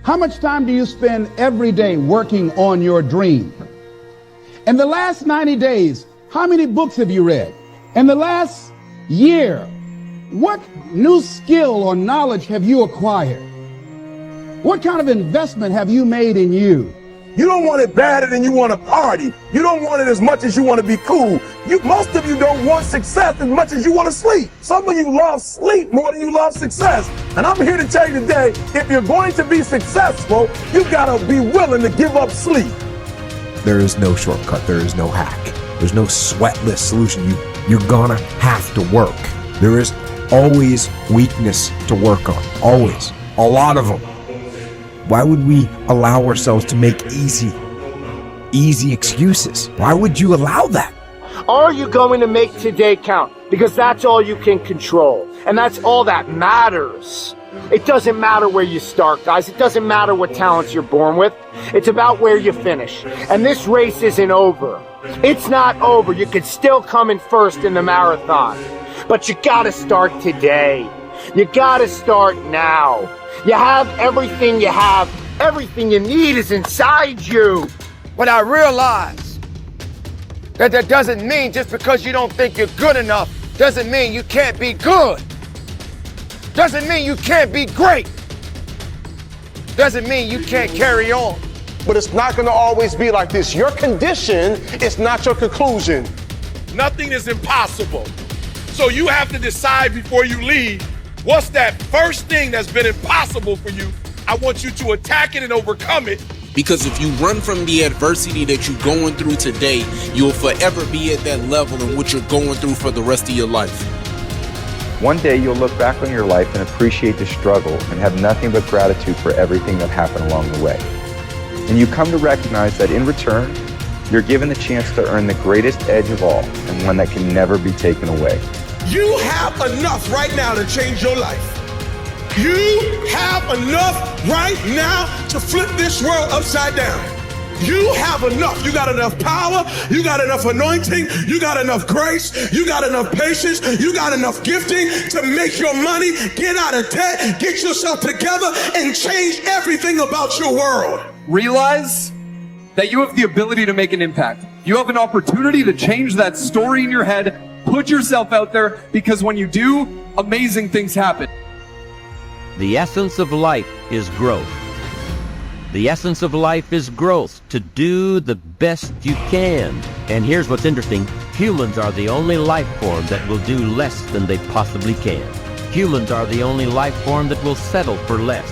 How much time do you spend every day working on your dream? In the last 90 days, how many books have you read? In the last year, what new skill or knowledge have you acquired? What kind of investment have you made in you? You don't want it badder than you want to party. You don't want it as much as you want to be cool. Most of you don't want success as much as you want to sleep. Some of you love sleep more than you love success. And I'm here to tell you today, if you're going to be successful, you got to be willing to give up sleep. There is no shortcut. There is no hack. There's no sweatless solution. You're gonna have to work. There is always weakness to work on. Always. A lot of them. Why would we allow ourselves to make easy excuses? Why would you allow that? Are you going to make today count? Because that's all you can control. And that's all that matters. It doesn't matter where you start, guys. It doesn't matter what talents you're born with. It's about where you finish. And this race isn't over. It's not over. You could still come in first in the marathon. But you gotta start today. You gotta start now. You have everything you have. Everything you need is inside you. But I realize that doesn't mean just because you don't think you're good enough, doesn't mean you can't be good. Doesn't mean you can't be great. Doesn't mean you can't carry on. But it's not going to always be like this. Your condition is not your conclusion. Nothing is impossible. So you have to decide before you leave, what's that first thing that's been impossible for you? I want you to attack it and overcome it. Because if you run from the adversity that you're going through today, you'll forever be at that level in which you're going through for the rest of your life. One day you'll look back on your life and appreciate the struggle and have nothing but gratitude for everything that happened along the way. And you come to recognize that in return, you're given the chance to earn the greatest edge of all, and one that can never be taken away. You have enough right now to change your life. You have enough right now to flip this world upside down. You have enough. You got enough power. You got enough anointing. You got enough grace. You got enough patience. You got enough gifting to make your money, get out of debt, get yourself together, and change everything about your world. Realize that you have the ability to make an impact. You have an opportunity to change that story in your head. Put yourself out there, because when you do, amazing things happen. The essence of life is growth. The essence of life is growth, to do the best you can. And here's what's interesting. Humans are the only life form that will do less than they possibly can. Humans are the only life form that will settle for less.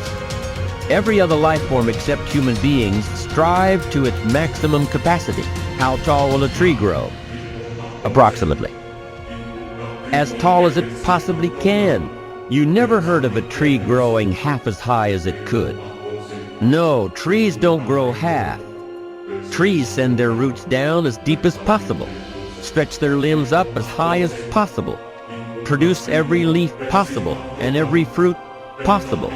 Every other life form except human beings strive to its maximum capacity. How tall will a tree grow? Approximately. As tall as it possibly can. You never heard of a tree growing half as high as it could. No, trees don't grow half. Trees send their roots down as deep as possible, stretch their limbs up as high as possible, produce every leaf possible and every fruit possible.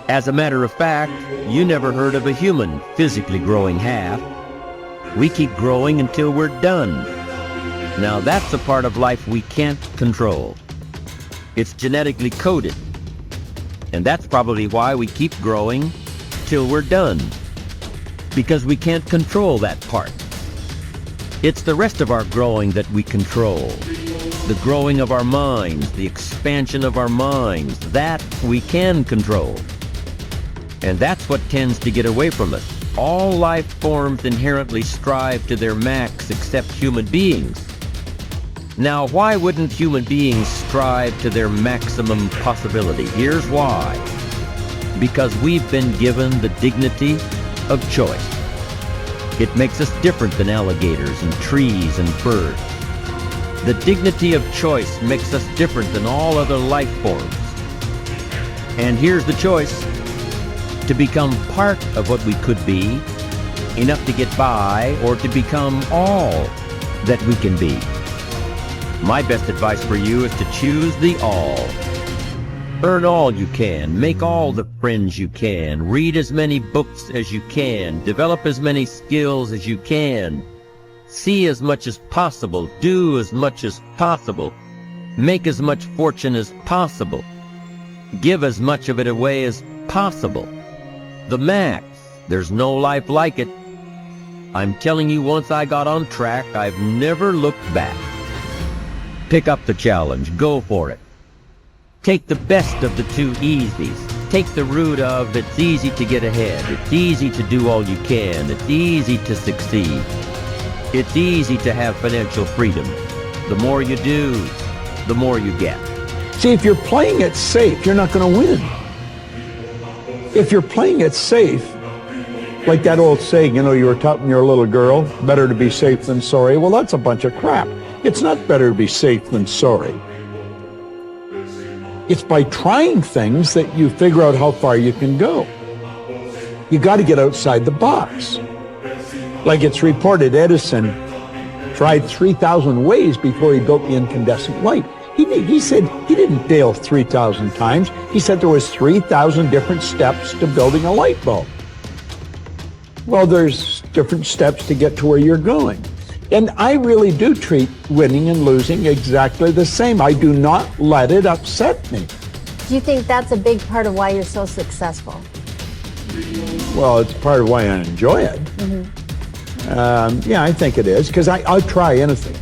As a matter of fact, you never heard of a human physically growing half. We keep growing until we're done. Now that's a part of life we can't control. It's genetically coded. And that's probably why we keep growing till we're done. Because we can't control that part. It's the rest of our growing that we control. The growing of our minds, the expansion of our minds, that we can control. And that's what tends to get away from us. All life forms inherently strive to their max except human beings. Now, why wouldn't human beings strive to their maximum possibility? Here's why. Because we've been given the dignity of choice. It makes us different than alligators and trees and birds. The dignity of choice makes us different than all other life forms. And here's the choice: to become part of what we could be, enough to get by, or to become all that we can be. My best advice for you is to choose the all. Earn all you can, make all the friends you can, read as many books as you can, develop as many skills as you can, see as much as possible, do as much as possible, make as much fortune as possible, give as much of it away as possible. The max. There's no life like it. I'm telling you, once I got on track, I've never looked back. Pick up the challenge. Go for it. Take the best of the two easies. Take the route of it's easy to get ahead. It's easy to do all you can. It's easy to succeed. It's easy to have financial freedom. The more you do, the more you get. See, if you're playing it safe, you're not going to win. If you're playing it safe, like that old saying, you know, you were taught when you were a little girl, better to be safe than sorry. Well, that's a bunch of crap. It's not better to be safe than sorry. It's by trying things that you figure out how far you can go. You got to get outside the box. Like it's reported, Edison tried 3,000 ways before he built the incandescent light. He said he didn't fail 3,000 times. He said there was 3,000 different steps to building a light bulb. Well, there's different steps to get to where you're going. And I really do treat winning and losing exactly the same. I do not let it upset me. Do you think that's a big part of why you're so successful? Well, it's part of why I enjoy it. Yeah, I think it is, because I'll try anything.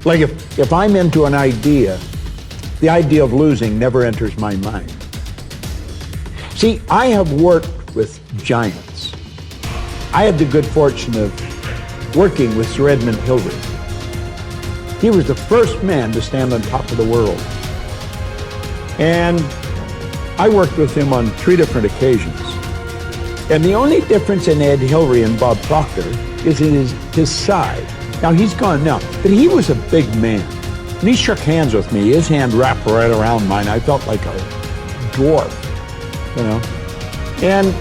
Like if I'm into an idea, the idea of losing never enters my mind. See, I have worked with giants. I had the good fortune of working with Sir Edmund Hillary. He was the first man to stand on top of the world. And I worked with him on 3 different occasions. And the only difference in Ed Hillary and Bob Proctor is in his side. Now, he's gone now, but he was a big man. And he shook hands with me. His hand wrapped right around mine. I felt like a dwarf, you know. And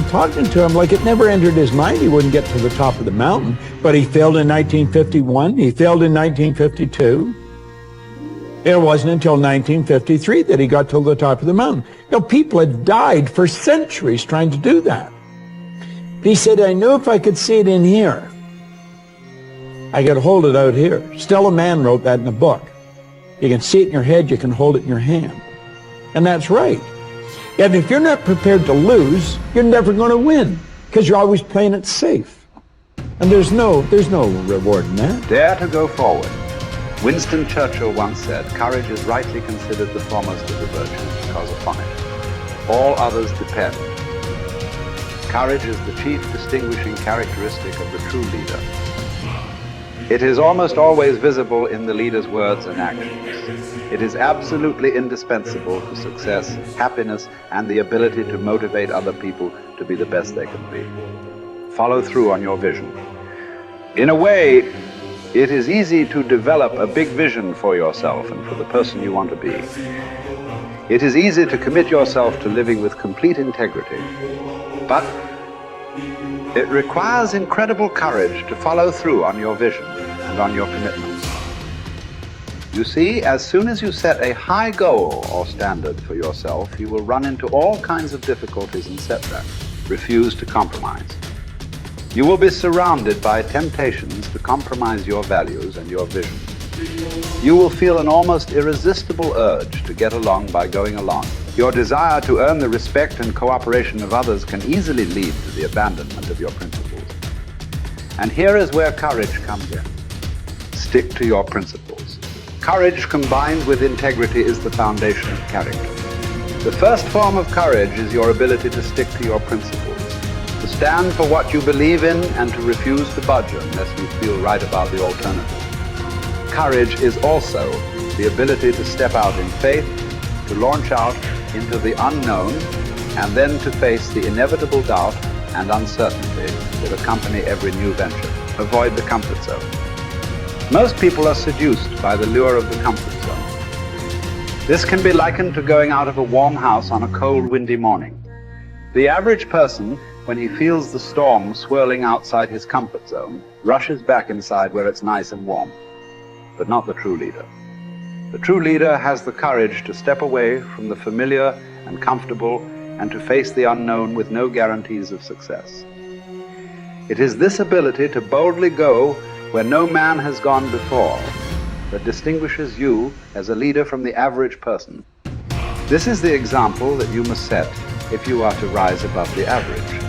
talking to him, like it never entered his mind he wouldn't get to the top of the mountain. But he failed in 1951. He failed in 1952. It wasn't until 1953 that he got to the top of the mountain. You know, people had died for centuries trying to do that. He said, I knew if I could see it in here, I could hold it out here. Stella Mann wrote that in a book. You can see it in your head, you can hold it in your hand. And that's right. And if you're not prepared to lose, you're never going to win, because you're always playing it safe. And there's no reward in that. Dare to go forward. Winston Churchill once said, courage is rightly considered the foremost of the virtues, because upon it all others depend. Courage is the chief distinguishing characteristic of the true leader. It is almost always visible in the leader's words and actions. It is absolutely indispensable to success, happiness, and the ability to motivate other people to be the best they can be. Follow through on your vision. In a way, it is easy to develop a big vision for yourself and for the person you want to be. It is easy to commit yourself to living with complete integrity. But it requires incredible courage to follow through on your vision and on your commitments. You see, as soon as you set a high goal or standard for yourself, you will run into all kinds of difficulties and setbacks. Refuse to compromise. You will be surrounded by temptations to compromise your values and your vision. You will feel an almost irresistible urge to get along by going along. Your desire to earn the respect and cooperation of others can easily lead to the abandonment of your principles. And here is where courage comes in. Stick to your principles. Courage combined with integrity is the foundation of character. The first form of courage is your ability to stick to your principles, to stand for what you believe in and to refuse to budge unless you feel right about the alternative. Courage is also the ability to step out in faith, to launch out into the unknown, and then to face the inevitable doubt and uncertainty that accompany every new venture. Avoid the comfort zone. Most people are seduced by the lure of the comfort zone. This can be likened to going out of a warm house on a cold, windy morning. The average person, when he feels the storm swirling outside his comfort zone, rushes back inside where it's nice and warm. But not the true leader. The true leader has the courage to step away from the familiar and comfortable and to face the unknown with no guarantees of success. It is this ability to boldly go where no man has gone before that distinguishes you as a leader from the average person. This is the example that you must set if you are to rise above the average.